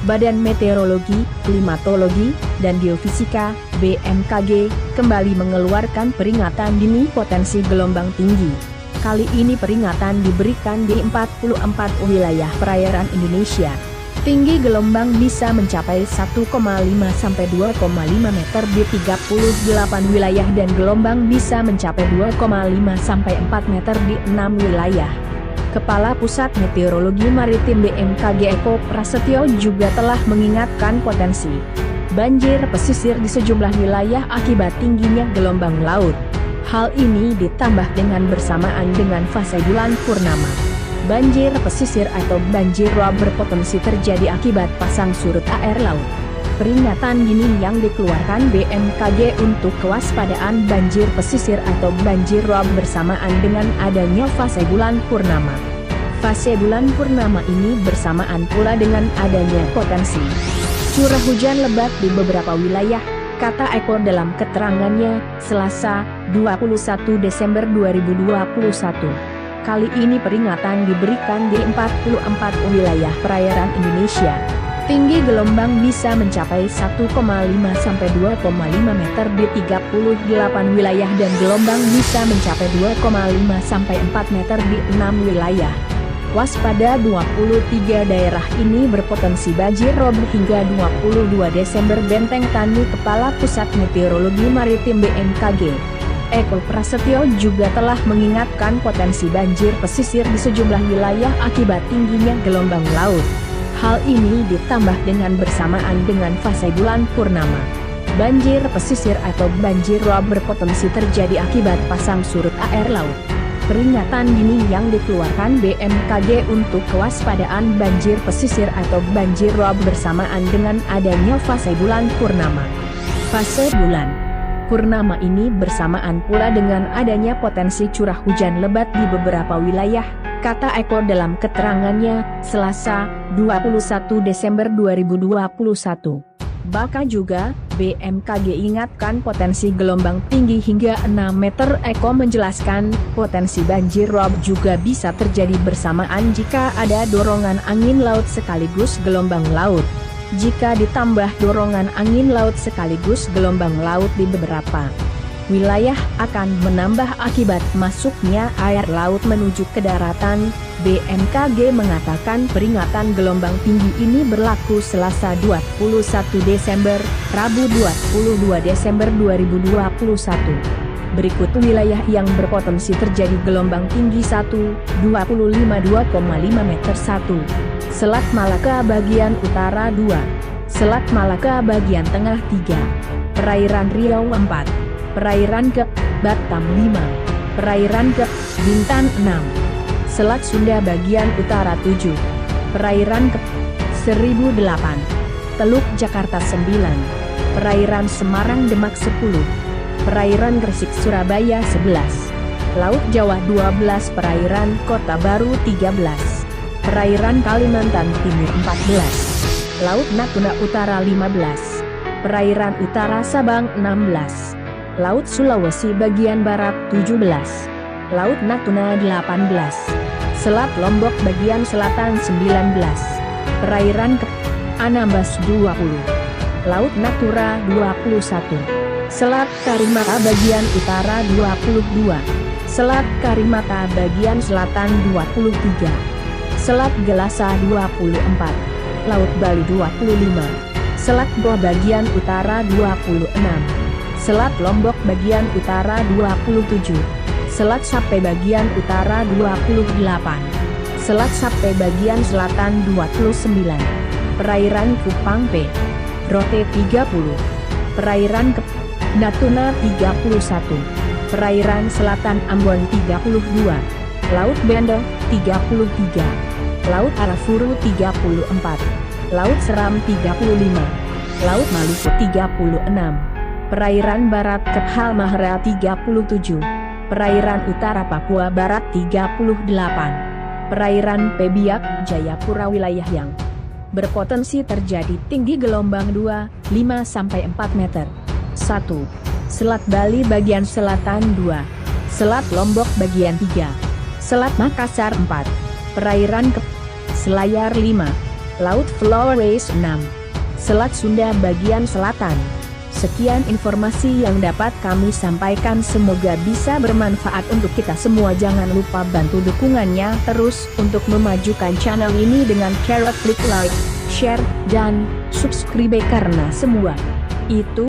Badan Meteorologi, Klimatologi, dan Geofisika, BMKG, kembali mengeluarkan peringatan dini potensi gelombang tinggi. Kali ini peringatan diberikan di 44 wilayah perairan Indonesia. Tinggi gelombang bisa mencapai 1,5 sampai 2,5 meter di 38 wilayah dan gelombang bisa mencapai 2,5 sampai 4 meter di 6 wilayah. Kepala Pusat Meteorologi Maritim BMKG Eko Prasetyo juga telah mengingatkan potensi banjir pesisir di sejumlah wilayah akibat tingginya gelombang laut. Hal ini ditambah dengan bersamaan dengan fase bulan purnama. Banjir pesisir atau banjir rob berpotensi terjadi akibat pasang surut air laut. Peringatan dini yang dikeluarkan BMKG untuk kewaspadaan banjir pesisir atau banjir rob bersamaan dengan adanya fase bulan purnama. Fase bulan purnama ini bersamaan pula dengan adanya potensi curah hujan lebat di beberapa wilayah, kata Eko dalam keterangannya, Selasa, 21 Desember 2021. Kali ini peringatan diberikan di 44 wilayah perairan Indonesia. Tinggi gelombang bisa mencapai 1,5 sampai 2,5 meter di 38 wilayah dan gelombang bisa mencapai 2,5 sampai 4 meter di 6 wilayah. Waspada 23 daerah ini berpotensi banjir rob hingga 22 Desember. Benteng Tani Kepala Pusat Meteorologi Maritim BMKG Eko Prasetyo juga telah mengingatkan potensi banjir pesisir di sejumlah wilayah akibat tingginya gelombang laut. Hal ini ditambah dengan bersamaan dengan fase bulan purnama. Banjir pesisir atau banjir rob berpotensi terjadi akibat pasang surut air laut. Peringatan dini yang dikeluarkan BMKG untuk kewaspadaan banjir pesisir atau banjir rob bersamaan dengan adanya fase bulan purnama. Fase bulan purnama ini bersamaan pula dengan adanya potensi curah hujan lebat di beberapa wilayah, kata Eko dalam keterangannya, Selasa, 21 Desember 2021. Bahkan juga, BMKG ingatkan potensi gelombang tinggi hingga 6 meter. Eko menjelaskan, potensi banjir rob juga bisa terjadi bersamaan jika ada dorongan angin laut sekaligus gelombang laut. Jika ditambah dorongan angin laut sekaligus gelombang laut di beberapa wilayah akan menambah akibat masuknya air laut menuju ke daratan. BMKG mengatakan peringatan gelombang tinggi ini berlaku Selasa 21 Desember, Rabu 22 Desember 2021. Berikut wilayah yang berpotensi terjadi gelombang tinggi 1, 25 2,5 meter 1. Selat Malaka bagian utara 2. Selat Malaka bagian tengah 3. Perairan Riau 4. Perairan Kep, Batam 5, Perairan Kep, Bintan 6, Selat Sunda bagian utara 7, Perairan Kep, 1008, Teluk Jakarta 9, Perairan Semarang Demak 10, Perairan Gresik Surabaya 11, Laut Jawa 12, Perairan Kota Baru 13, Perairan Kalimantan Timur 14, Laut Natuna Utara 15, Perairan Utara Sabang 16, Laut Sulawesi bagian barat 17, Laut Natuna 18, Selat Lombok bagian selatan 19, Perairan Kep, Anambas 20, Laut Natura 21, Selat Karimata bagian utara 22, Selat Karimata bagian selatan 23, Selat Gelasa 24, Laut Bali 25, Selat Goa bagian utara 26, Selat Lombok bagian utara 27, Selat Sape bagian utara 28, Selat Sape bagian selatan 29, Perairan Kupang P, Rote 30, Perairan Kep, Natuna 31, Perairan Selatan Ambon 32, Laut Banda 33, Laut Arafuru 34, Laut Seram 35, Laut Maluku 36, Perairan Barat Kep Halmahera 37, Perairan Utara Papua Barat 38, Perairan Pebiak, Jayapura. Wilayah yang berpotensi terjadi tinggi gelombang 2, 5 sampai 4 meter. 1. Selat Bali bagian selatan 2, Selat Lombok bagian 3, Selat Makassar 4, Perairan Kep, Selayar 5, Laut Flores 6, Selat Sunda bagian selatan. Sekian informasi yang dapat kami sampaikan, semoga bisa bermanfaat untuk kita semua. Jangan lupa bantu dukungannya terus untuk memajukan channel ini dengan cara klik like, share, dan subscribe karena semua itu